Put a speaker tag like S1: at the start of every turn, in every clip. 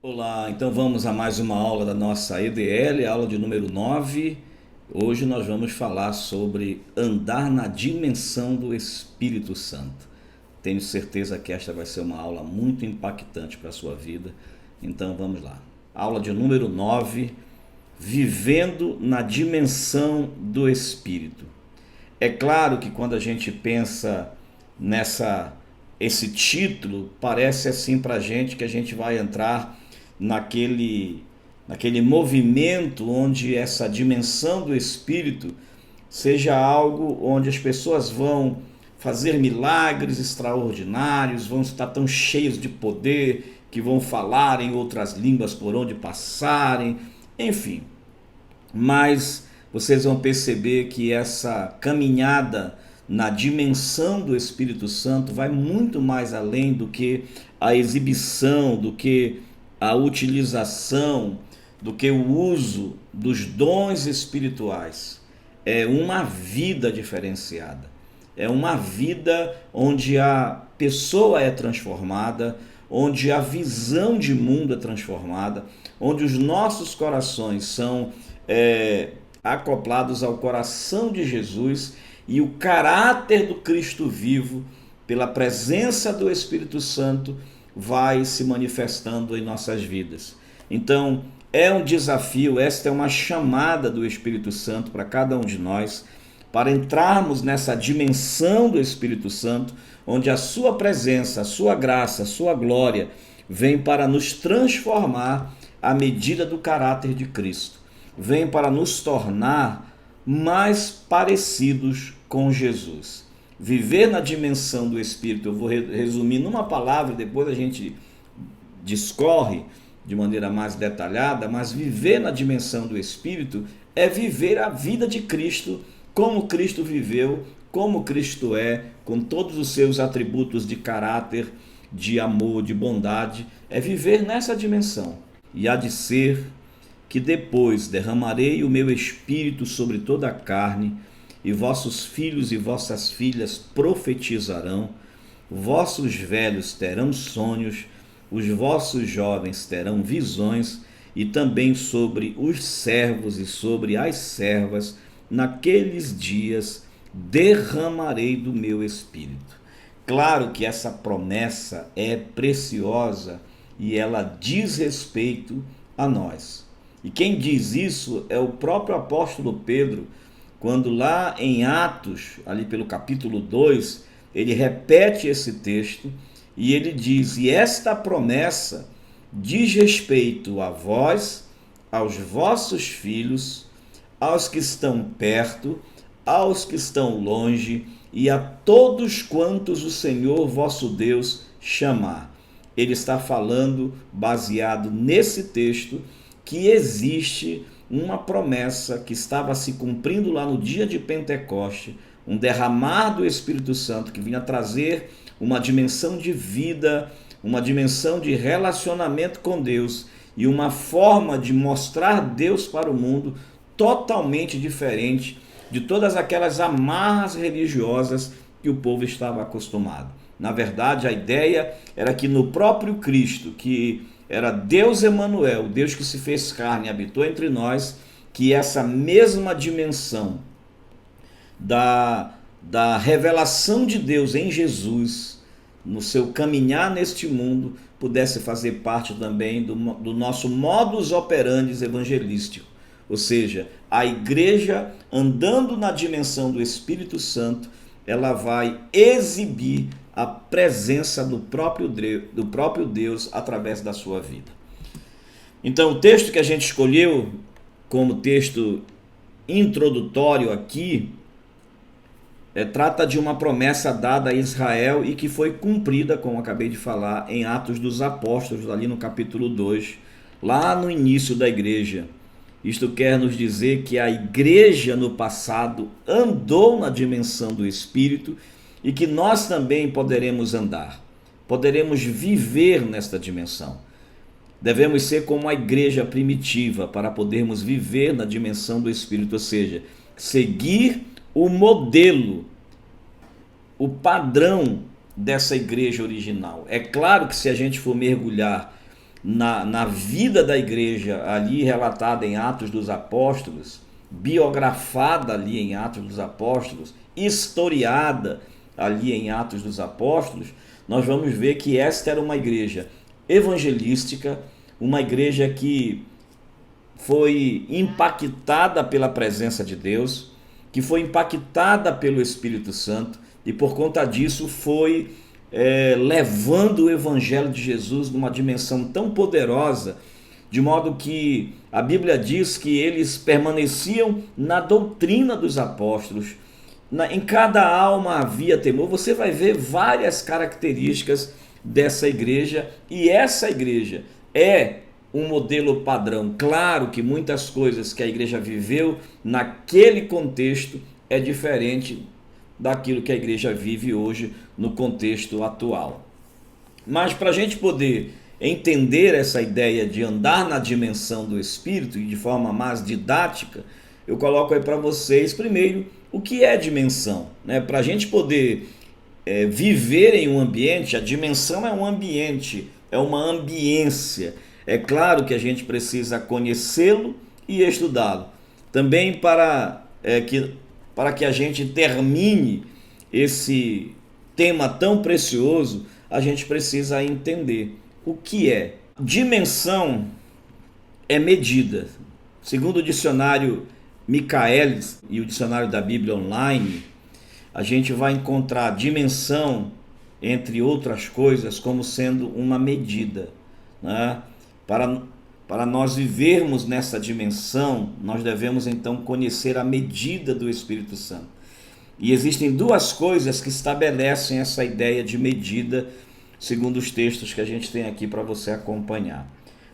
S1: Olá, então vamos a mais uma aula da nossa EDL, aula de número 9. Hoje nós vamos falar sobre andar na dimensão do Espírito Santo. Tenho certeza que esta vai ser uma aula muito impactante para a sua vida. Então vamos lá. Aula de número 9, vivendo na dimensão do Espírito. É claro que quando a gente pensa esse título, parece assim para a gente que a gente vai entrar naquele movimento onde essa dimensão do Espírito seja algo onde as pessoas vão fazer milagres extraordinários, vão estar tão cheios de poder que vão falar em outras línguas por onde passarem, enfim. Mas vocês vão perceber que essa caminhada na dimensão do Espírito Santo vai muito mais além do que a exibição, do que a utilização, do que o uso dos dons espirituais. É uma vida diferenciada. É uma vida onde a pessoa é transformada, onde a visão de mundo é transformada, onde os nossos corações são acoplados ao coração de Jesus e o caráter do Cristo vivo, pela presença do Espírito Santo, vai se manifestando em nossas vidas. Então, é um desafio, esta é uma chamada do Espírito Santo para cada um de nós, para entrarmos nessa dimensão do Espírito Santo, onde a sua presença, a sua graça, a sua glória vem para nos transformar à medida do caráter de Cristo. Vem para nos tornar mais parecidos com Jesus. Viver na dimensão do Espírito, eu vou resumir numa palavra, depois a gente discorre de maneira mais detalhada, mas viver na dimensão do Espírito é viver a vida de Cristo, como Cristo viveu, como Cristo é, com todos os seus atributos de caráter, de amor, de bondade, é viver nessa dimensão. E há de ser que depois derramarei o meu espírito sobre toda a carne, e vossos filhos e vossas filhas profetizarão, vossos velhos terão sonhos, os vossos jovens terão visões, e também sobre os servos e sobre as servas, naqueles dias derramarei do meu espírito. Claro que essa promessa é preciosa e ela diz respeito a nós. E quem diz isso é o próprio apóstolo Pedro, quando lá em Atos, ali pelo capítulo 2, ele repete esse texto e ele diz: e esta promessa diz respeito a vós, aos vossos filhos, aos que estão perto, aos que estão longe, e a todos quantos o Senhor vosso Deus chamar. Ele está falando, baseado nesse texto, que existe uma promessa que estava se cumprindo lá no dia de Pentecoste, um derramar do Espírito Santo que vinha trazer uma dimensão de vida, uma dimensão de relacionamento com Deus e uma forma de mostrar Deus para o mundo totalmente diferente de todas aquelas amarras religiosas que o povo estava acostumado. Na verdade, a ideia era que no próprio Cristo, que era Deus Emanuel, Deus que se fez carne e habitou entre nós, que essa mesma dimensão da revelação de Deus em Jesus, no seu caminhar neste mundo, pudesse fazer parte também do nosso modus operandi evangelístico. Ou seja, a igreja andando na dimensão do Espírito Santo, ela vai exibir a presença do próprio Deus através da sua vida. Então, o texto que a gente escolheu como texto introdutório aqui trata de uma promessa dada a Israel e que foi cumprida, como acabei de falar, em Atos dos Apóstolos, ali no capítulo 2, lá no início da igreja. Isto quer nos dizer que a igreja no passado andou na dimensão do Espírito e que nós também poderemos andar, poderemos viver nesta dimensão. Devemos ser como a igreja primitiva para podermos viver na dimensão do Espírito, ou seja, seguir o modelo, o padrão dessa igreja original. É claro que se a gente for mergulhar na vida da igreja, ali relatada em Atos dos Apóstolos, biografada ali em Atos dos Apóstolos, historiada ali em Atos dos Apóstolos, nós vamos ver que esta era uma igreja evangelística, uma igreja que foi impactada pela presença de Deus, que foi impactada pelo Espírito Santo e por conta disso foi levando o Evangelho de Jesus numa dimensão tão poderosa, de modo que a Bíblia diz que eles permaneciam na doutrina dos apóstolos. Em cada alma havia temor. Você vai ver várias características dessa igreja, e essa igreja é um modelo padrão. Claro que muitas coisas que a igreja viveu naquele contexto é diferente daquilo que a igreja vive hoje no contexto atual. Mas para a gente poder entender essa ideia de andar na dimensão do Espírito e de forma mais didática, eu coloco aí para vocês primeiro o que é dimensão, né? Para a gente poder viver em um ambiente, a dimensão é um ambiente, é uma ambiência. É claro que a gente precisa conhecê-lo e estudá-lo. Também para que a gente termine esse tema tão precioso, a gente precisa entender o que é. Dimensão é medida. Segundo o dicionário Michaelis e o dicionário da Bíblia Online, a gente vai encontrar dimensão, entre outras coisas, como sendo uma medida, né? Para nós vivermos nessa dimensão, nós devemos então conhecer a medida do Espírito Santo. E existem duas coisas que estabelecem essa ideia de medida, segundo os textos que a gente tem aqui para você acompanhar.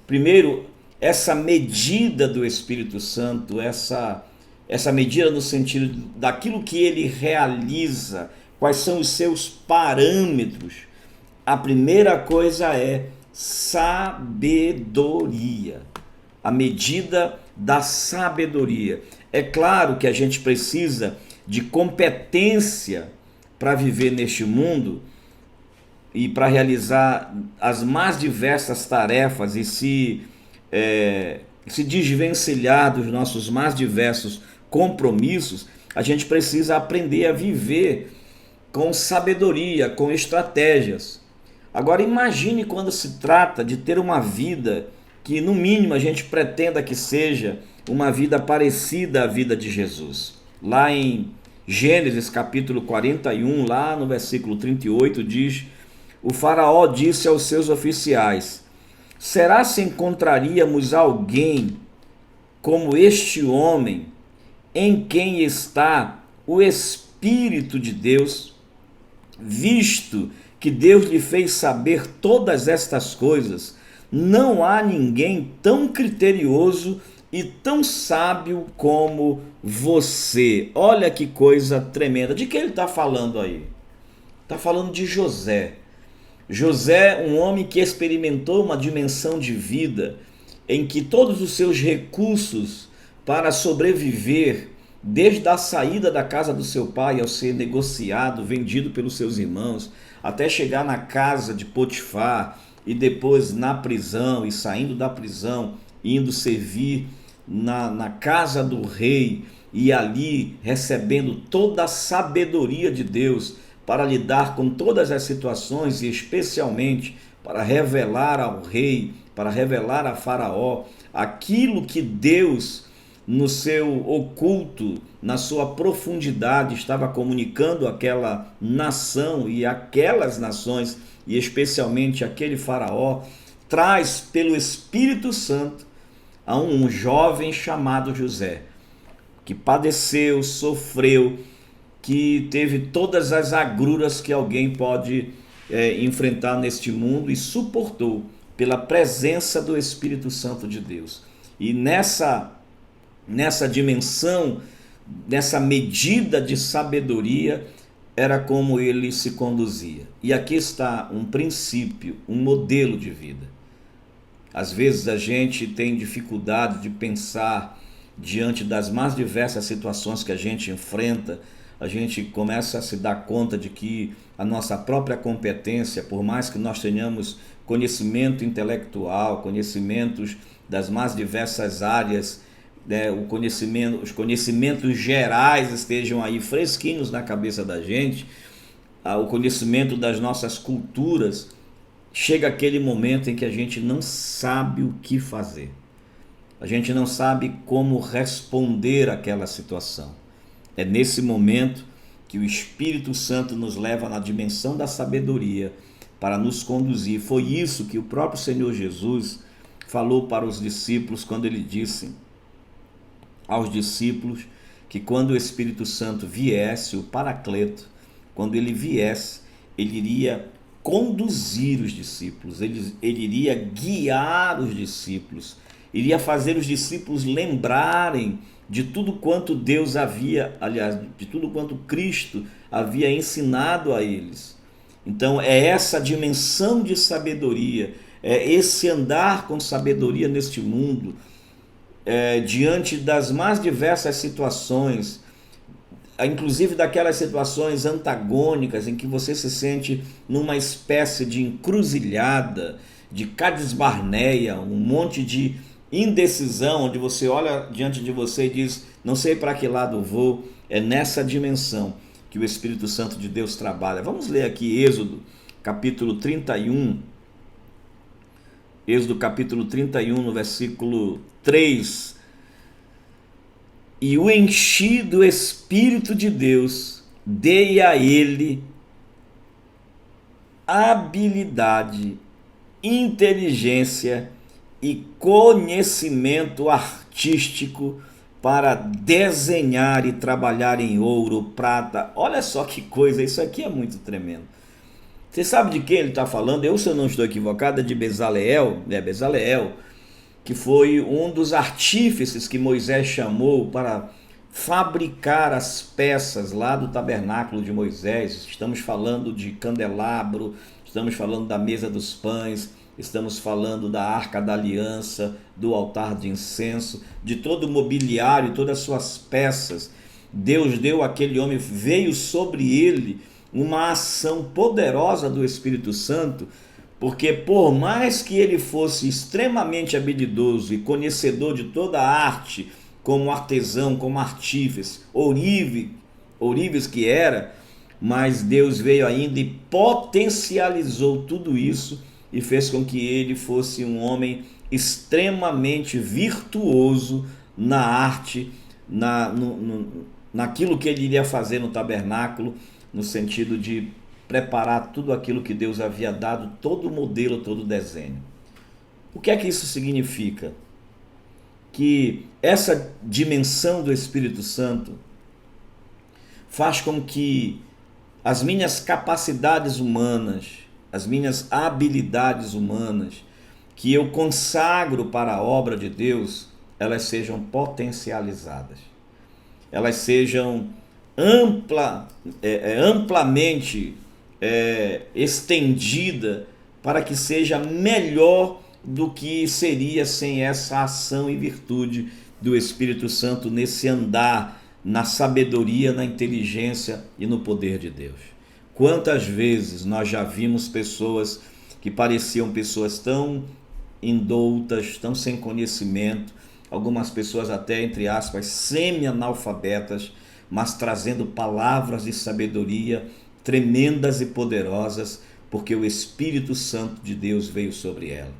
S1: Primeiro, essa medida do Espírito Santo, essa medida no sentido daquilo que ele realiza, quais são os seus parâmetros. A primeira coisa é sabedoria, a medida da sabedoria. É claro que a gente precisa de competência para viver neste mundo e para realizar as mais diversas tarefas e se desvencilhar dos nossos mais diversos compromissos. A gente precisa aprender a viver com sabedoria, com estratégias. Agora imagine quando se trata de ter uma vida que no mínimo a gente pretenda que seja uma vida parecida à vida de Jesus. Lá em Gênesis capítulo 41, lá no versículo 38 diz: o faraó disse aos seus oficiais: será se encontraríamos alguém como este homem em quem está o Espírito de Deus, visto que Deus lhe fez saber todas estas coisas? Não há ninguém tão criterioso e tão sábio como você. Olha que coisa tremenda. De que ele está falando aí? Está falando de José. José, um homem que experimentou uma dimensão de vida em que todos os seus recursos para sobreviver, desde a saída da casa do seu pai ao ser negociado, vendido pelos seus irmãos, até chegar na casa de Potifar e depois na prisão, e saindo da prisão, indo servir na casa do rei e ali recebendo toda a sabedoria de Deus para lidar com todas as situações e especialmente para revelar ao rei, para revelar a Faraó aquilo que Deus, no seu oculto, na sua profundidade, estava comunicando àquela nação e aquelas nações, e especialmente aquele Faraó, traz pelo Espírito Santo a um jovem chamado José, que padeceu, sofreu, que teve todas as agruras que alguém pode enfrentar neste mundo e suportou pela presença do Espírito Santo de Deus. E nessa dimensão, nessa medida de sabedoria, era como ele se conduzia. E aqui está um princípio, um modelo de vida. Às vezes a gente tem dificuldade de pensar diante das mais diversas situações que a gente enfrenta, a gente começa a se dar conta de que a nossa própria competência, por mais que nós tenhamos conhecimento intelectual, conhecimentos das mais diversas áreas, né, os conhecimentos gerais estejam aí fresquinhos na cabeça da gente, o conhecimento das nossas culturas, chega aquele momento em que a gente não sabe o que fazer. A gente não sabe como responder àquela situação. É nesse momento que o Espírito Santo nos leva na dimensão da sabedoria para nos conduzir. Foi isso que o próprio Senhor Jesus falou para os discípulos quando ele disse aos discípulos que quando o Espírito Santo viesse, o Paracleto, quando ele viesse, ele iria conduzir os discípulos, ele iria guiar os discípulos, iria fazer os discípulos lembrarem de tudo quanto Deus havia, aliás, de tudo quanto Cristo havia ensinado a eles. Então é essa dimensão de sabedoria, é esse andar com sabedoria neste mundo, diante das mais diversas situações, inclusive daquelas situações antagônicas em que você se sente numa espécie de encruzilhada, de Cadisbarneia, um monte de indecisão, onde você olha diante de você e diz, não sei para que lado vou. É nessa dimensão que o Espírito Santo de Deus trabalha. Vamos ler aqui Êxodo capítulo 31, Êxodo capítulo 31, no versículo 3. E o enchi do Espírito de Deus, dei a ele habilidade, inteligência e conhecimento artístico para desenhar e trabalhar em ouro, prata. Olha só que coisa, isso aqui é muito tremendo. Você sabe de quem ele está falando? Se eu não estou equivocado, é de Bezaleel, Bezaleel, que foi um dos artífices que Moisés chamou para fabricar as peças lá do tabernáculo de Moisés. Estamos falando de candelabro, estamos falando da mesa dos pães, estamos falando da arca da aliança, do altar de incenso, de todo o mobiliário, todas as suas peças. Deus deu àquele homem, veio sobre ele uma ação poderosa do Espírito Santo, porque por mais que ele fosse extremamente habilidoso e conhecedor de toda a arte, como artesão, como artífice, ourives que era, mas Deus veio ainda e potencializou tudo isso e fez com que ele fosse um homem extremamente virtuoso na arte, naquilo que ele iria fazer no tabernáculo, no sentido de preparar tudo aquilo que Deus havia dado, todo o modelo, todo o desenho. O que é que isso significa? Que essa dimensão do Espírito Santo faz com que as minhas capacidades humanas, as minhas habilidades humanas, que eu consagro para a obra de Deus, elas sejam potencializadas, elas sejam amplamente estendida, para que seja melhor do que seria sem essa ação e virtude do Espírito Santo nesse andar na sabedoria, na inteligência e no poder de Deus. Quantas vezes nós já vimos pessoas que pareciam pessoas tão indoutas, tão sem conhecimento, algumas pessoas até, entre aspas, semi-analfabetas, mas trazendo palavras de sabedoria tremendas e poderosas, porque o Espírito Santo de Deus veio sobre ela.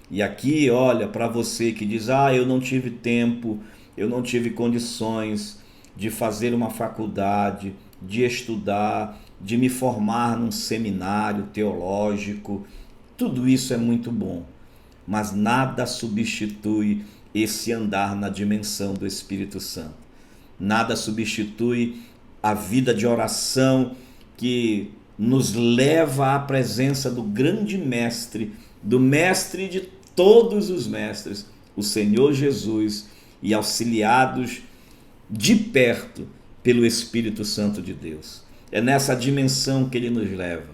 S1: E aqui, olha, para você que diz, eu não tive tempo, eu não tive condições de fazer uma faculdade, de estudar, de me formar num seminário teológico, tudo isso é muito bom, mas nada substitui esse andar na dimensão do Espírito Santo. Nada substitui a vida de oração que nos leva à presença do grande mestre, do mestre de todos os mestres, o Senhor Jesus, e auxiliados de perto pelo Espírito Santo de Deus. É nessa dimensão que ele nos leva.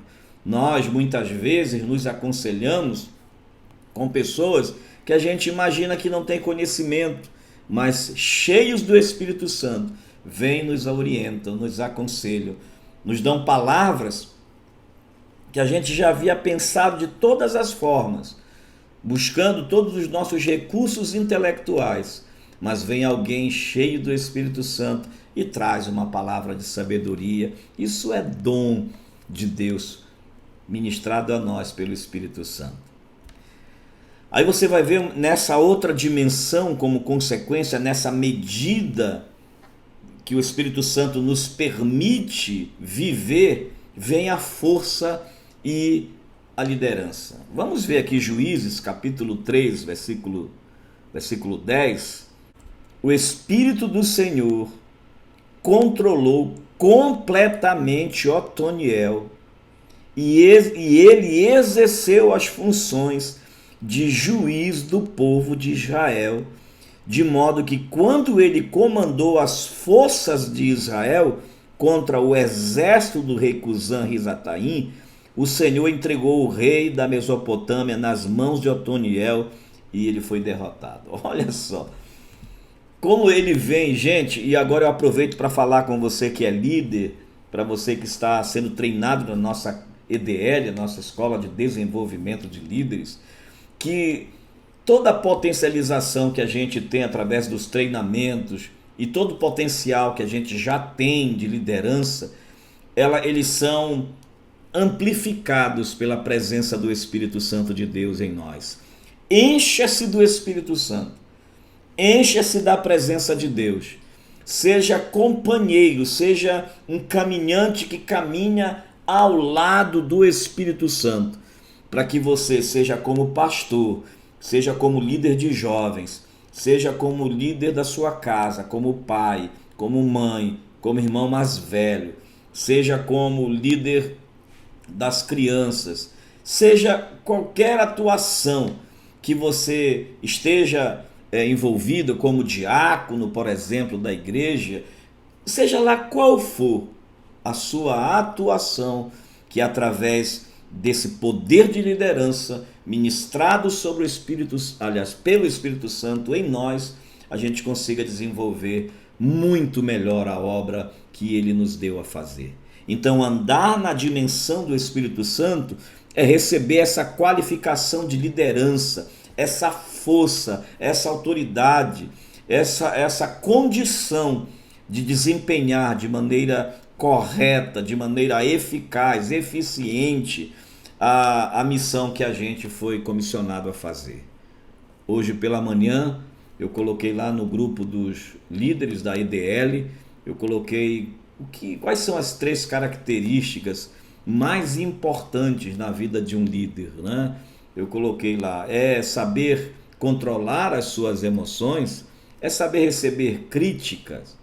S1: Nós muitas vezes nos aconselhamos com pessoas que a gente imagina que não tem conhecimento, mas cheios do Espírito Santo, vêm, nos orientam, nos aconselham, nos dão palavras que a gente já havia pensado de todas as formas, buscando todos os nossos recursos intelectuais, mas vem alguém cheio do Espírito Santo e traz uma palavra de sabedoria. Isso é dom de Deus, ministrado a nós pelo Espírito Santo. Aí você vai ver nessa outra dimensão, como consequência, nessa medida que o Espírito Santo nos permite viver, vem a força e a liderança. Vamos ver aqui Juízes, capítulo 3, versículo 10. O Espírito do Senhor controlou completamente Otoniel e ele exerceu as funções de juiz do povo de Israel, de modo que quando ele comandou as forças de Israel contra o exército do rei Cusã-Risataim, o Senhor entregou o rei da Mesopotâmia nas mãos de Otoniel e ele foi derrotado. Olha só como ele vem, gente. E agora eu aproveito para falar com você que é líder, para você que está sendo treinado na nossa EDL, a nossa Escola de Desenvolvimento de Líderes, que toda a potencialização que a gente tem através dos treinamentos e todo o potencial que a gente já tem de liderança, eles são amplificados pela presença do Espírito Santo de Deus em nós. Encha-se do Espírito Santo, encha-se da presença de Deus, seja companheiro, seja um caminhante que caminha ao lado do Espírito Santo, para que você seja como pastor, seja como líder de jovens, seja como líder da sua casa, como pai, como mãe, como irmão mais velho, seja como líder das crianças, seja qualquer atuação que você esteja envolvido, como diácono, por exemplo, da igreja, seja lá qual for a sua atuação, que através desse poder de liderança ministrado sobre o Espírito, aliás, pelo Espírito Santo em nós, a gente consiga desenvolver muito melhor a obra que ele nos deu a fazer. Então, andar na dimensão do Espírito Santo é receber essa qualificação de liderança, essa força, essa autoridade, essa condição de desempenhar de maneira correta, de maneira eficaz, eficiente, a missão que a gente foi comissionado a fazer. Hoje pela manhã eu coloquei lá no grupo dos líderes da EDL, eu coloquei quais são as 3 características mais importantes na vida de um líder, né? Eu coloquei lá, é saber controlar as suas emoções, é saber receber críticas,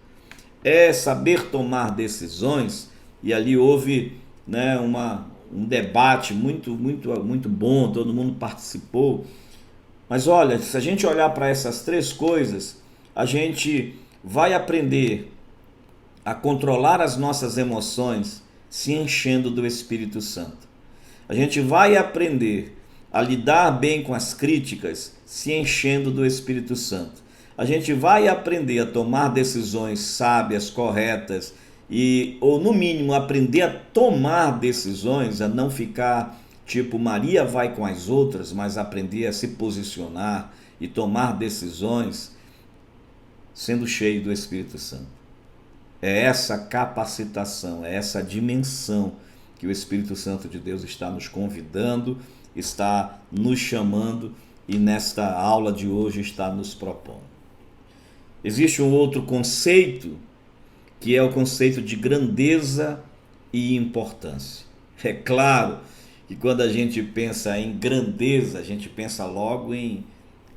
S1: é saber tomar decisões. E ali houve, né, um debate muito bom, todo mundo participou. Mas olha, se a gente olhar para essas 3 coisas, a gente vai aprender a controlar as nossas emoções se enchendo do Espírito Santo. A gente vai aprender a lidar bem com as críticas se enchendo do Espírito Santo. A gente vai aprender a tomar decisões sábias, corretas, ou no mínimo aprender a tomar decisões, a não ficar tipo Maria vai com as outras, mas aprender a se posicionar e tomar decisões sendo cheio do Espírito Santo. É essa capacitação, é essa dimensão que o Espírito Santo de Deus está nos convidando, está nos chamando e nesta aula de hoje está nos propondo. Existe um outro conceito, que é o conceito de grandeza e importância. É claro que quando a gente pensa em grandeza, a gente pensa logo em,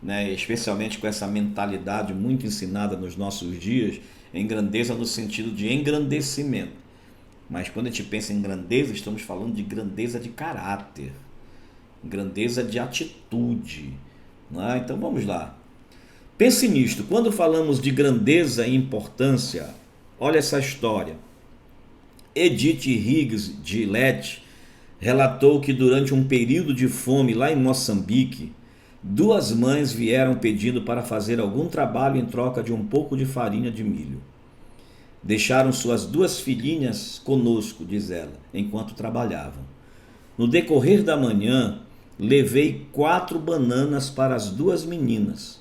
S1: né, especialmente com essa mentalidade muito ensinada nos nossos dias, em grandeza no sentido de engrandecimento. Mas quando a gente pensa em grandeza, estamos falando de grandeza de caráter, grandeza de atitude, não é? Então vamos lá. Pense nisto, quando falamos de grandeza e importância, olha essa história. Edith Higgs Gillette relatou que durante um período de fome lá em Moçambique, 2 mães vieram pedindo para fazer algum trabalho em troca de um pouco de farinha de milho. Deixaram suas 2 filhinhas conosco, diz ela, enquanto trabalhavam. No decorrer da manhã, levei 4 bananas para as 2 meninas.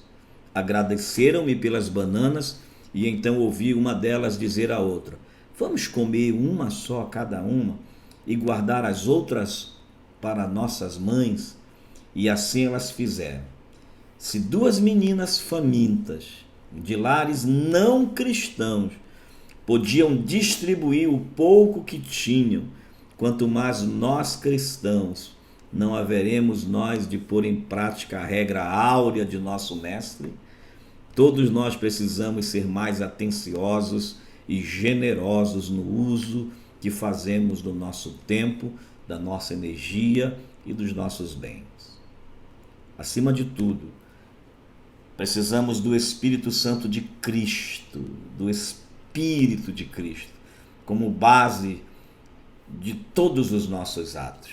S1: Agradeceram-me pelas bananas e então ouvi uma delas dizer à outra: vamos comer uma só cada uma e guardar as outras para nossas mães? E assim elas fizeram. Se 2 meninas famintas, de lares não cristãos, podiam distribuir o pouco que tinham, quanto mais nós cristãos não haveremos nós de pôr em prática a regra áurea de nosso mestre? Todos nós precisamos ser mais atenciosos e generosos no uso que fazemos do nosso tempo, da nossa energia e dos nossos bens. Acima de tudo, precisamos do Espírito Santo de Cristo, do Espírito de Cristo, como base de todos os nossos atos.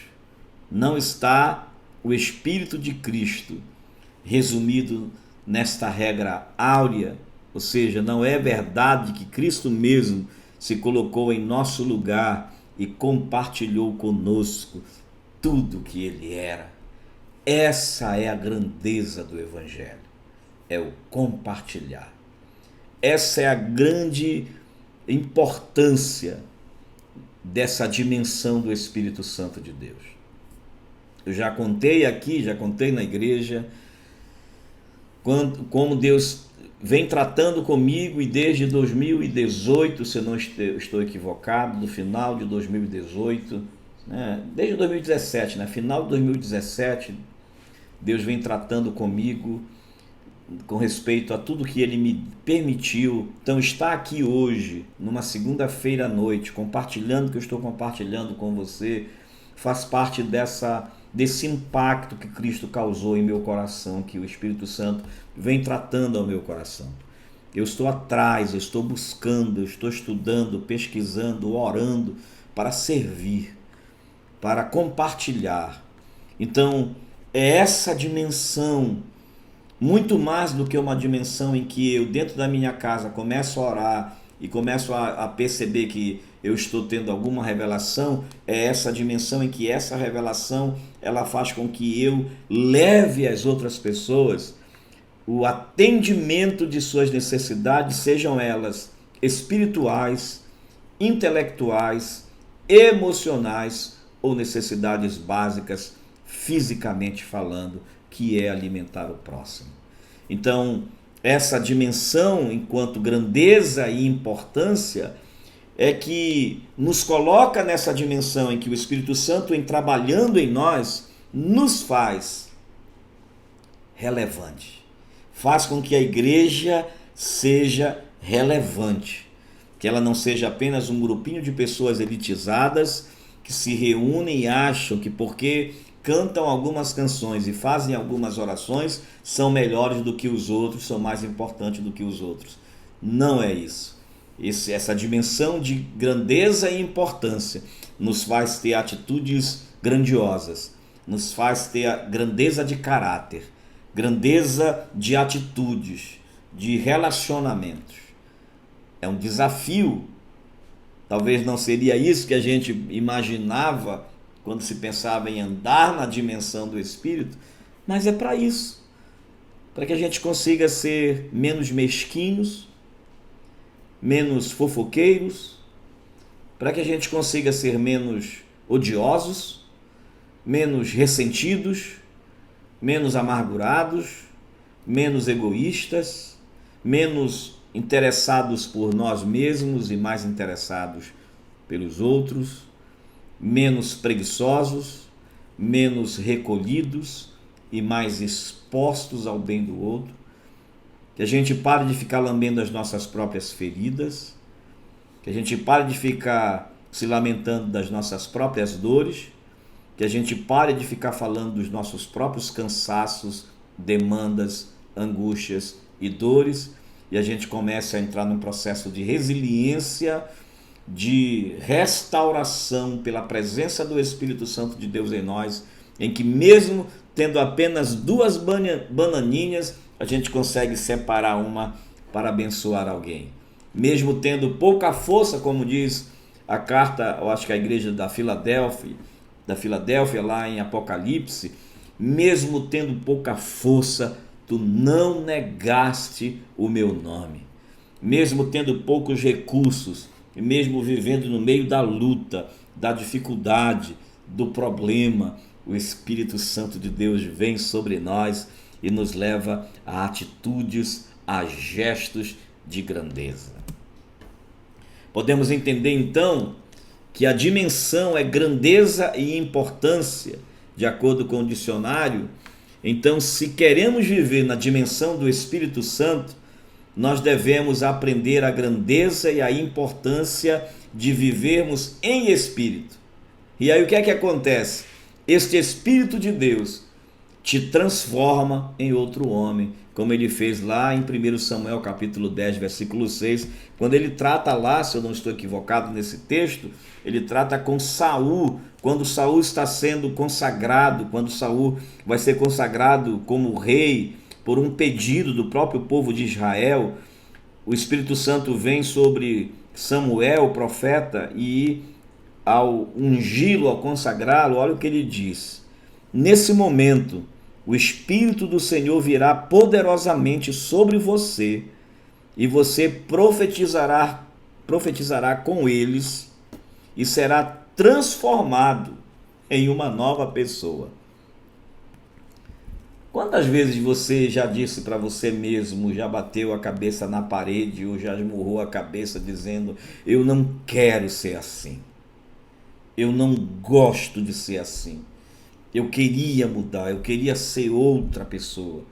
S1: Não está o Espírito de Cristo resumido nesta regra áurea, ou seja, não é verdade que Cristo mesmo se colocou em nosso lugar e compartilhou conosco tudo que ele era. Essa é a grandeza do Evangelho, é o compartilhar. Essa é a grande importância dessa dimensão do Espírito Santo de Deus. Eu já contei aqui, já contei na igreja, como Deus vem tratando comigo, e desde 2018, se eu não estou equivocado, do final de 2018, né? Desde 2017, né? Final de 2017, Deus vem tratando comigo com respeito a tudo que Ele me permitiu. Então, estar aqui hoje, numa segunda-feira à noite, compartilhando o que eu estou compartilhando com você, faz parte desse impacto que Cristo causou em meu coração, que o Espírito Santo vem tratando ao meu coração. Eu estou atrás, eu estou buscando, eu estou estudando, pesquisando, orando para servir, para compartilhar. Então, é essa dimensão, muito mais do que uma dimensão em que eu, dentro da minha casa, começo a orar e começo a perceber que eu estou tendo alguma revelação, é essa dimensão em que essa revelação ela faz com que eu leve às outras pessoas o atendimento de suas necessidades, sejam elas espirituais, intelectuais, emocionais ou necessidades básicas, fisicamente falando, que é alimentar o próximo. Então, essa dimensão, enquanto grandeza e importância, é que nos coloca nessa dimensão em que o Espírito Santo, em trabalhando em nós, nos faz relevante. Faz com que a igreja seja relevante, que ela não seja apenas um grupinho de pessoas elitizadas que se reúnem e acham que porque cantam algumas canções e fazem algumas orações são melhores do que os outros, são mais importantes do que os outros. Não é isso. Essa dimensão de grandeza e importância nos faz ter atitudes grandiosas, nos faz ter a grandeza de caráter, grandeza de atitudes, de relacionamentos. É um desafio. Talvez não seria isso que a gente imaginava quando se pensava em andar na dimensão do Espírito, mas é para isso, para que a gente consiga ser menos mesquinhos, menos fofoqueiros, para que a gente consiga ser menos odiosos, menos ressentidos, menos amargurados, menos egoístas, menos interessados por nós mesmos e mais interessados pelos outros, menos preguiçosos, menos recolhidos e mais expostos ao bem do outro. Que a gente pare de ficar lambendo as nossas próprias feridas, que a gente pare de ficar se lamentando das nossas próprias dores, que a gente pare de ficar falando dos nossos próprios cansaços, demandas, angústias e dores, e a gente comece a entrar num processo de resiliência, de restauração pela presença do Espírito Santo de Deus em nós, em que mesmo tendo apenas 2 bananinhas, a gente consegue separar uma para abençoar alguém. mesmo tendo pouca força, como diz a carta, eu acho que a igreja da Filadélfia lá em Apocalipse, mesmo tendo pouca força, tu não negaste o meu nome. Mesmo tendo poucos recursos, e mesmo vivendo no meio da luta, da dificuldade, do problema, o Espírito Santo de Deus vem sobre nós e nos leva a atitudes, a gestos de grandeza. Podemos entender então que a dimensão é grandeza e importância, de acordo com o dicionário. Então, se queremos viver na dimensão do Espírito Santo, nós devemos aprender a grandeza e a importância de vivermos em espírito. E aí o que é que acontece? Este Espírito de Deus te transforma em outro homem, como ele fez lá em 1 Samuel capítulo 10, versículo 6, quando ele trata lá, se eu não estou equivocado nesse texto, ele trata com Saul, quando Saul está sendo consagrado, quando Saul vai ser consagrado como rei, por um pedido do próprio povo de Israel. O Espírito Santo vem sobre Samuel, o profeta, e ao ungí-lo, ao consagrá-lo, olha o que ele diz: nesse momento, o Espírito do Senhor virá poderosamente sobre você, e você profetizará com eles, e será transformado em uma nova pessoa. Quantas vezes você já disse para você mesmo, já bateu a cabeça na parede ou já esmurrou a cabeça dizendo: eu não quero ser assim, eu não gosto de ser assim, eu queria mudar, eu queria ser outra pessoa?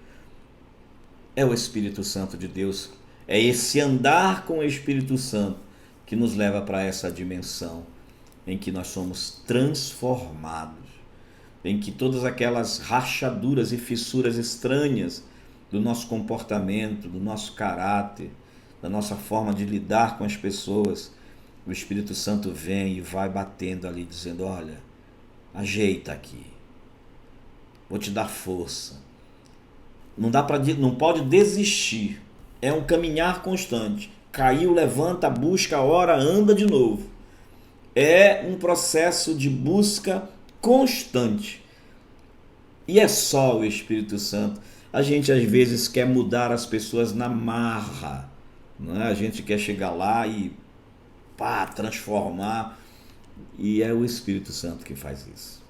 S1: É o Espírito Santo de Deus, é esse andar com o Espírito Santo que nos leva para essa dimensão em que nós somos transformados, em que todas aquelas rachaduras e fissuras estranhas do nosso comportamento, do nosso caráter, da nossa forma de lidar com as pessoas, o Espírito Santo vem e vai batendo ali, dizendo: olha, ajeita aqui, vou te dar força. Não pode desistir, é um caminhar constante. Caiu, levanta, busca, ora, anda de novo. É um processo de busca constante. E é só o Espírito Santo. A gente às vezes quer mudar as pessoas na marra, não é? A gente quer chegar lá e transformar, e é o Espírito Santo que faz isso.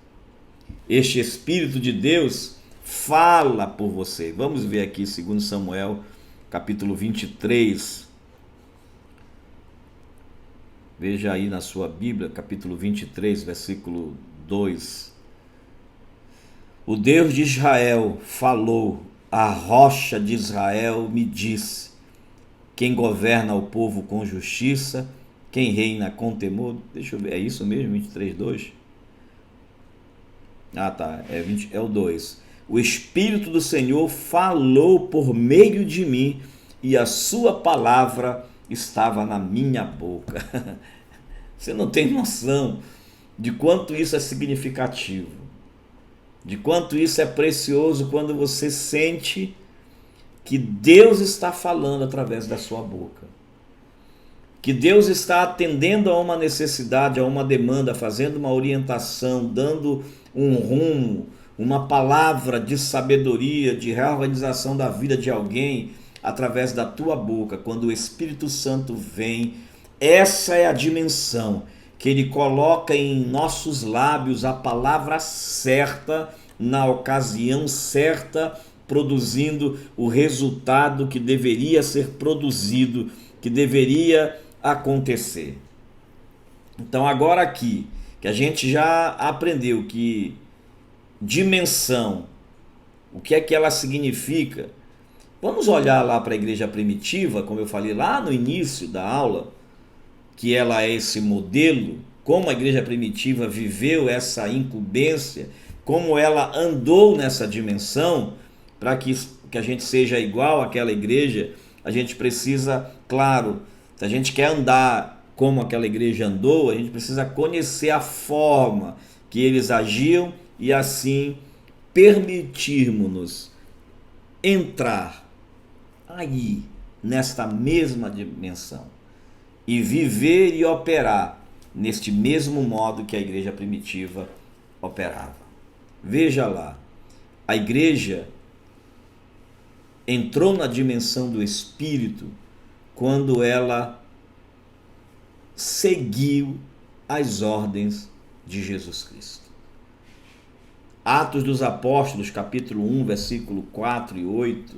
S1: Este Espírito de Deus fala por você. Vamos ver aqui 2 Samuel capítulo 23. Veja aí na sua Bíblia, capítulo 23, versículo 2. O Deus de Israel falou, a rocha de Israel me disse: quem governa o povo com justiça, quem reina com temor. Deixa eu ver, é isso mesmo, 23, 2? É o 2. O Espírito do Senhor falou por meio de mim, e a sua palavra estava na minha boca. Você não tem noção de quanto isso é significativo, de quanto isso é precioso quando você sente que Deus está falando através da sua boca, que Deus está atendendo a uma necessidade, a uma demanda, fazendo uma orientação, dando um rumo, uma palavra de sabedoria, de reorganização da vida de alguém através da tua boca. Quando o Espírito Santo vem, essa é a dimensão que ele coloca em nossos lábios a palavra certa, na ocasião certa, produzindo o resultado que deveria ser produzido, que deveria acontecer. Então agora aqui, que a gente já aprendeu que dimensão, o que é que ela significa, vamos olhar lá para a igreja primitiva, como eu falei lá no início da aula, que ela é esse modelo, como a igreja primitiva viveu essa incumbência, como ela andou nessa dimensão. Para que a gente seja igual àquela igreja, a gente precisa, claro, se a gente quer andar como aquela igreja andou, a gente precisa conhecer a forma que eles agiam e assim permitirmos-nos entrar aí, nesta mesma dimensão. e viver e operar neste mesmo modo que a igreja primitiva operava. Veja lá, a igreja entrou na dimensão do Espírito quando ela seguiu as ordens de Jesus Cristo. Atos dos Apóstolos, capítulo 1, versículo 4 e 8,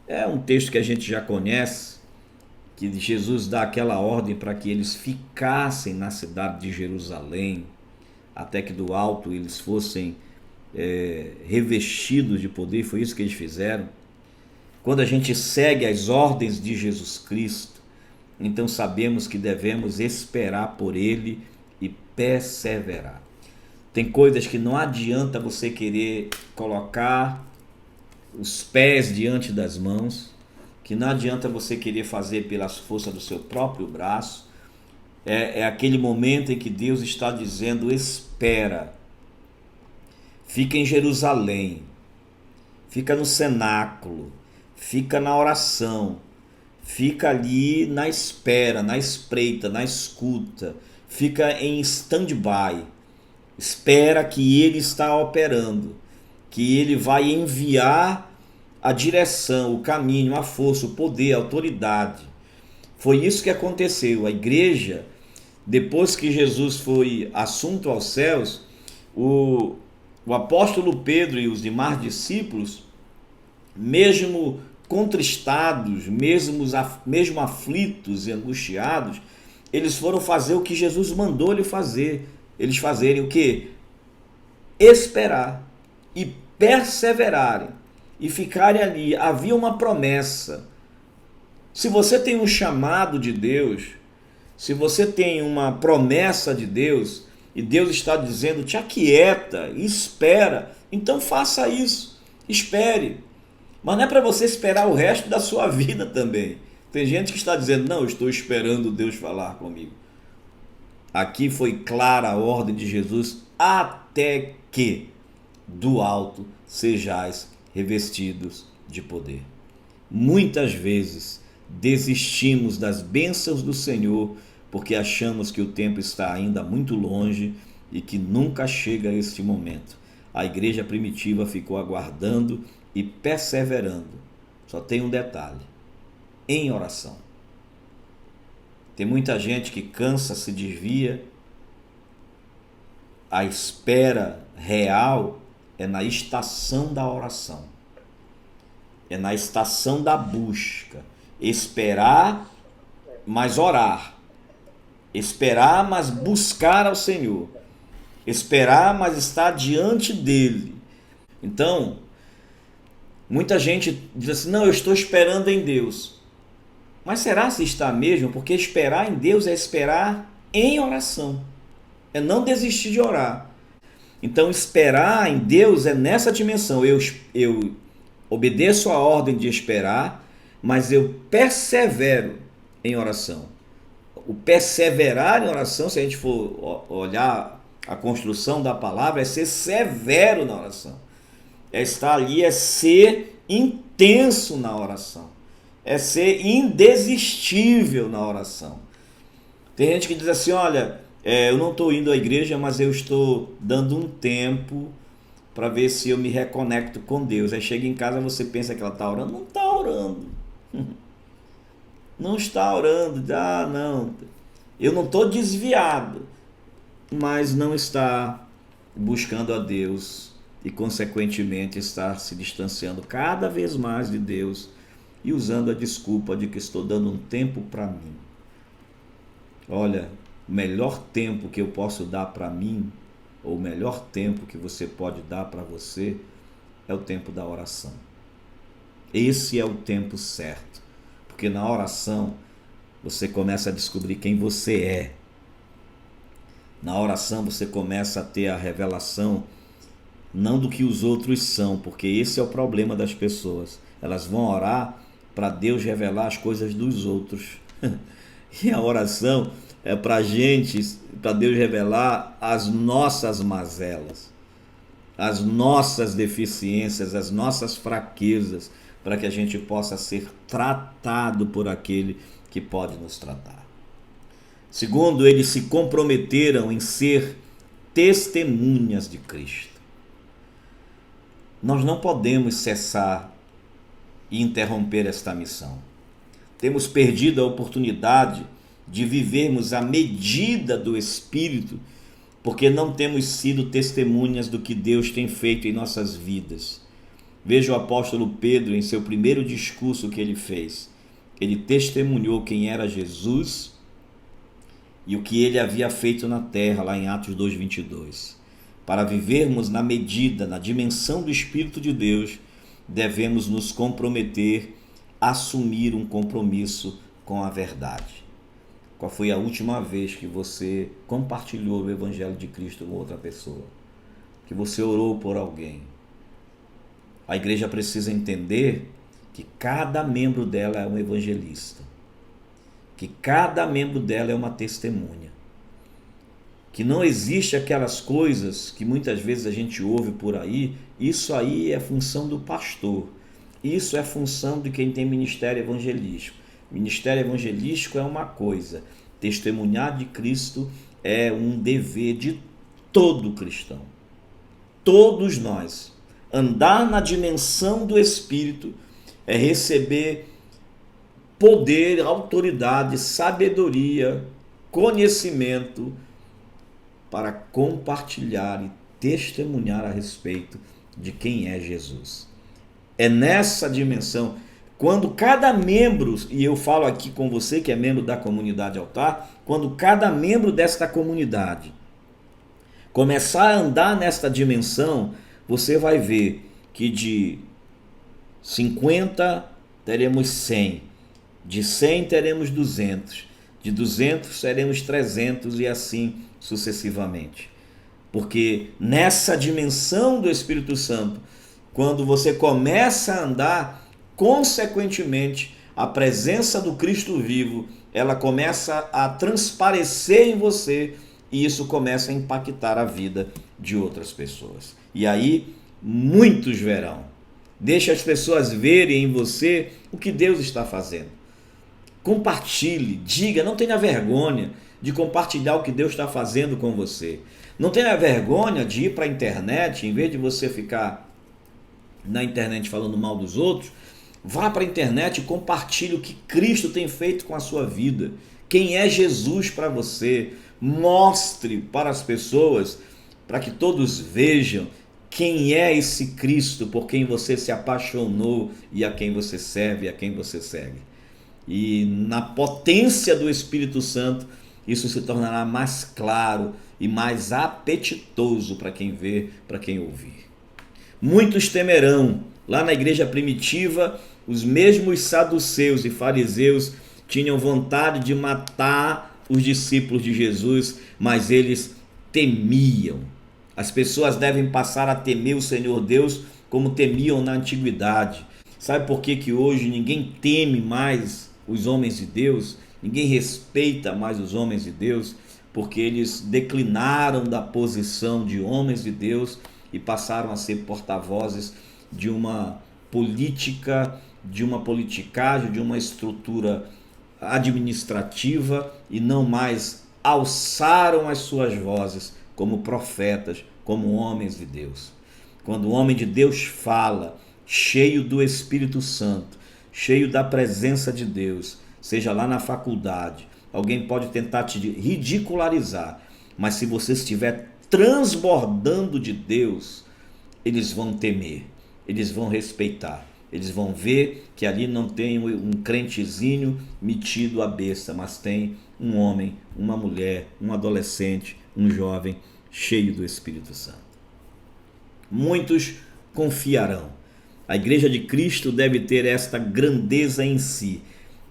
S1: é um texto que a gente já conhece, que Jesus dá aquela ordem para que eles ficassem na cidade de Jerusalém, até que do alto eles fossem revestidos de poder. Foi isso que eles fizeram. Quando a gente segue as ordens de Jesus Cristo, então sabemos que devemos esperar por Ele e perseverar. Tem coisas que não adianta você querer colocar os pés diante das mãos, que não adianta você querer fazer pelas forças do seu próprio braço. É aquele momento em que Deus está dizendo: espera, fica em Jerusalém, fica no cenáculo, fica na oração, fica ali na espera, na espreita, na escuta, fica em stand-by, espera que Ele está operando, que Ele vai enviar a direção, o caminho, a força, o poder, a autoridade. Foi isso que aconteceu. A igreja, depois que Jesus foi assunto aos céus, o apóstolo Pedro e os demais discípulos, mesmo contristados, mesmo aflitos e angustiados, eles foram fazer o que Jesus mandou lhe fazer. Eles fazerem o quê? Esperar e perseverarem e ficarem ali. Havia uma promessa. Se você tem um chamado de Deus, se você tem uma promessa de Deus, e Deus está dizendo: te aquieta, espera, então faça isso, espere. Mas não é para você esperar o resto da sua vida também. Tem gente que está dizendo: não, eu estou esperando Deus falar comigo. Aqui foi clara a ordem de Jesus: até que do alto sejais revestidos de poder. Muitas vezes desistimos das bênçãos do Senhor porque achamos que o tempo está ainda muito longe e que nunca chega este momento. A igreja primitiva ficou aguardando e perseverando. Só tem um detalhe: em oração. Tem muita gente que cansa, se desvia. A espera real é na estação da oração, é na estação da busca. Esperar, mas orar. Esperar, mas buscar ao Senhor. Esperar, mas estar diante dele. Então, muita gente diz assim: não, eu estou esperando em Deus. Mas será se está mesmo? Porque esperar em Deus é esperar em oração, é não desistir de orar. Então, esperar em Deus é nessa dimensão. Eu obedeço a ordem de esperar, mas eu persevero em oração. O perseverar em oração, se a gente for olhar a construção da palavra, é ser severo na oração. É estar ali, é ser intenso na oração. É ser indesistível na oração. Tem gente que diz assim: olha, eu não estou indo à igreja, mas eu estou dando um tempo para ver se eu me reconecto com Deus. Aí chega em casa, você pensa que ela está orando. Não está orando. Não está orando. Ah, não. Eu não estou desviado. Mas não está buscando a Deus e, consequentemente, está se distanciando cada vez mais de Deus e usando a desculpa de que estou dando um tempo para mim. Olha, o melhor tempo que eu posso dar para mim, ou o melhor tempo que você pode dar para você, é o tempo da oração. Esse é o tempo certo, porque na oração você começa a descobrir quem você é. Na oração você começa a ter a revelação não do que os outros são, porque esse é o problema das pessoas. Elas vão orar para Deus revelar as coisas dos outros. E a oração é para Deus revelar as nossas mazelas, as nossas deficiências, as nossas fraquezas, para que a gente possa ser tratado por aquele que pode nos tratar. Segundo, eles se comprometeram em ser testemunhas de Cristo. Nós não podemos cessar e interromper esta missão. Temos perdido a oportunidade de vivermos a medida do Espírito, porque não temos sido testemunhas do que Deus tem feito em nossas vidas. Veja o apóstolo Pedro em seu primeiro discurso que ele fez. Ele testemunhou quem era Jesus e o que ele havia feito na terra, lá em Atos 2:22. Para vivermos na medida, na dimensão do Espírito de Deus, devemos nos comprometer a assumir um compromisso com a verdade. Qual foi a última vez que você compartilhou o Evangelho de Cristo com outra pessoa? Que você orou por alguém? A igreja precisa entender que cada membro dela é um evangelista, que cada membro dela é uma testemunha, que não existe aquelas coisas que muitas vezes a gente ouve por aí. Isso aí é função do pastor, isso é função de quem tem ministério evangelístico. Ministério evangelístico é uma coisa, testemunhar de Cristo é um dever de todo cristão. Todos nós. Andar na dimensão do Espírito é receber poder, autoridade, sabedoria, conhecimento para compartilhar e testemunhar a respeito de quem é Jesus. É nessa dimensão, quando cada membro, e eu falo aqui com você que é membro da comunidade Altar, quando cada membro desta comunidade começar a andar nesta dimensão, você vai ver que de 50 teremos 100, de 100 teremos 200, de 200 teremos 300 e assim sucessivamente. Porque nessa dimensão do Espírito Santo, quando você começa a andar, consequentemente, a presença do Cristo vivo, ela começa a transparecer em você e isso começa a impactar a vida de outras pessoas. E aí, muitos verão. Deixa as pessoas verem em você o que Deus está fazendo. Compartilhe, diga, não tenha vergonha de compartilhar o que Deus está fazendo com você. Não tenha vergonha de ir para a internet, em vez de você ficar na internet falando mal dos outros, vá para a internet e compartilhe o que Cristo tem feito com a sua vida. Quem é Jesus para você? Mostre para as pessoas, para que todos vejam quem é esse Cristo por quem você se apaixonou e a quem você serve e a quem você segue. E na potência do Espírito Santo, isso se tornará mais claro e mais apetitoso para quem vê, para quem ouvir. Muitos temerão. Lá na igreja primitiva, os mesmos saduceus e fariseus tinham vontade de matar os discípulos de Jesus, mas eles temiam. As pessoas devem passar a temer o Senhor Deus como temiam na antiguidade. Sabe por que hoje ninguém teme mais os homens de Deus? Ninguém respeita mais os homens de Deus? Porque eles declinaram da posição de homens de Deus e passaram a ser porta-vozes de uma política, de uma politicagem, de uma estrutura administrativa e não mais alçaram as suas vozes como profetas, como homens de Deus. Quando o homem de Deus fala, cheio do Espírito Santo, cheio da presença de Deus, seja lá na faculdade, alguém pode tentar te ridicularizar, mas se você estiver transbordando de Deus, eles vão temer, eles vão respeitar, eles vão ver que ali não tem um crentezinho metido à besta, mas tem um homem, uma mulher, um adolescente, um jovem cheio do Espírito Santo. Muitos confiarão. A Igreja de Cristo deve ter esta grandeza em si.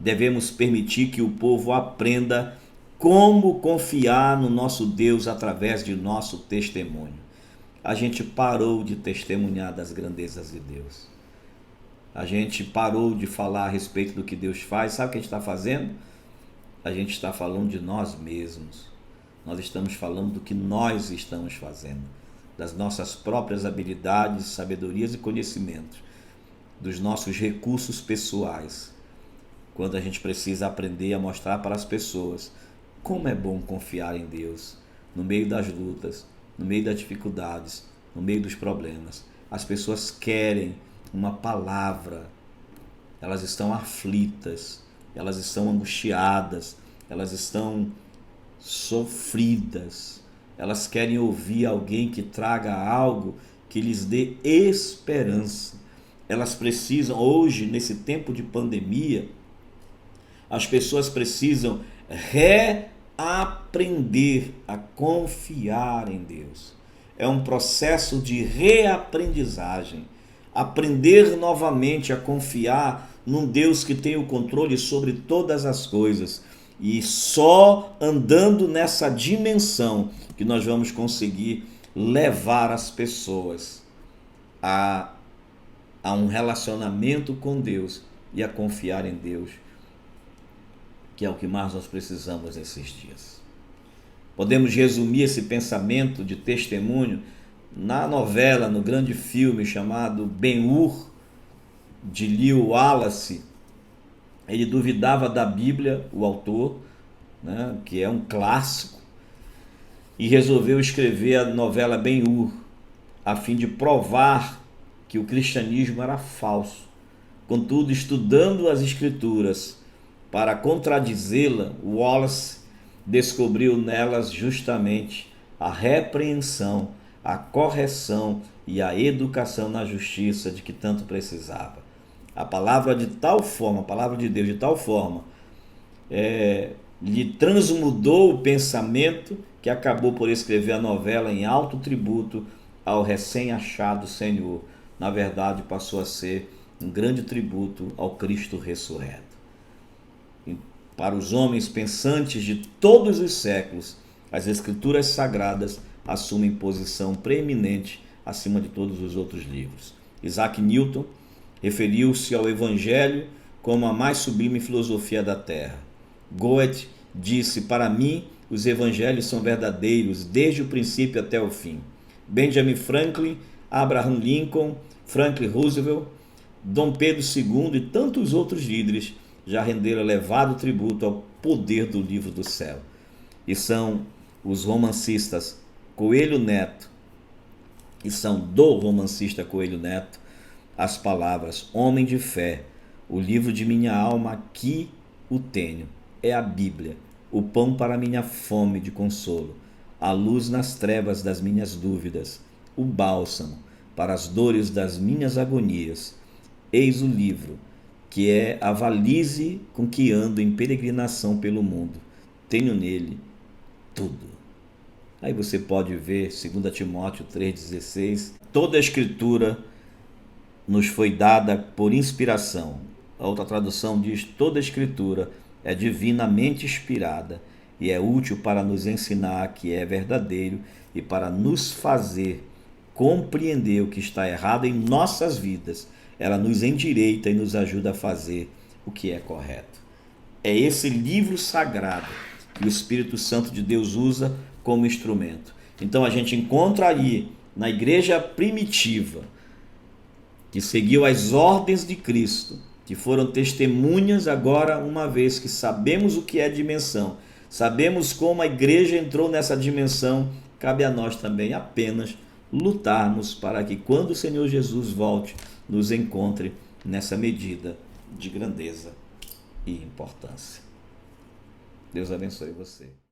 S1: Devemos permitir que o povo aprenda como confiar no nosso Deus através de nosso testemunho. A gente parou de testemunhar das grandezas de Deus. A gente parou de falar a respeito do que Deus faz. Sabe o que a gente está fazendo? A gente está falando de nós mesmos. Nós estamos falando do que nós estamos fazendo, das nossas próprias habilidades, sabedorias e conhecimentos, dos nossos recursos pessoais, quando a gente precisa aprender a mostrar para as pessoas Como é bom confiar em Deus no meio das lutas, no meio das dificuldades, no meio dos problemas. As pessoas querem uma palavra, elas estão aflitas, elas estão angustiadas, elas estão sofridas, elas querem ouvir alguém que traga algo que lhes dê esperança. Elas precisam, hoje, nesse tempo de pandemia, as pessoas precisam reaprender a confiar em Deus. É um processo de reaprendizagem. Aprender novamente a confiar num Deus que tem o controle sobre todas as coisas. E só andando nessa dimensão que nós vamos conseguir levar as pessoas a um relacionamento com Deus e a confiar em Deus, que é o que mais nós precisamos nesses dias. Podemos resumir esse pensamento de testemunho na novela, no grande filme chamado Ben-Hur, de Leo Wallace. Ele duvidava da Bíblia, o autor, né, que é um clássico, e resolveu escrever a novela Ben-Hur, a fim de provar que o cristianismo era falso. Contudo, estudando as Escrituras para contradizê-la, Wallace descobriu nelas justamente a repreensão, a correção e a educação na justiça de que tanto precisava. A palavra de tal forma, a palavra de Deus de tal forma, lhe transmudou o pensamento que acabou por escrever a novela em alto tributo ao recém-achado Senhor. Na verdade, passou a ser um grande tributo ao Cristo ressurreto. E para os homens pensantes de todos os séculos, as Escrituras Sagradas assumem posição preeminente acima de todos os outros livros. Isaac Newton referiu-se ao Evangelho como a mais sublime filosofia da Terra. Goethe disse: para mim, os Evangelhos são verdadeiros desde o princípio até o fim. Benjamin Franklin, Abraham Lincoln, Franklin Roosevelt, Dom Pedro II e tantos outros líderes já renderam elevado tributo ao poder do livro do céu. E são os romancistas Coelho Neto, e são do romancista Coelho Neto, as palavras: homem de fé, o livro de minha alma aqui o tenho. É a Bíblia, o pão para minha fome de consolo, a luz nas trevas das minhas dúvidas, o bálsamo para as dores das minhas agonias. Eis o livro, que é a valise com que ando em peregrinação pelo mundo. Tenho nele tudo. Aí você pode ver 2 Timóteo 3,16. Toda a Escritura nos foi dada por inspiração. A outra tradução diz: toda a Escritura é divinamente inspirada e é útil para nos ensinar que é verdadeiro e para nos fazer compreender o que está errado em nossas vidas. Ela nos endireita e nos ajuda a fazer o que é correto. É esse livro sagrado que o Espírito Santo de Deus usa como instrumento. Então a gente encontra aí na igreja primitiva, que seguiu as ordens de Cristo, que foram testemunhas agora, uma vez que sabemos o que é dimensão, sabemos como a igreja entrou nessa dimensão, cabe a nós também apenas lutarmos para que quando o Senhor Jesus volte, nos encontre nessa medida de grandeza e importância. Deus abençoe você.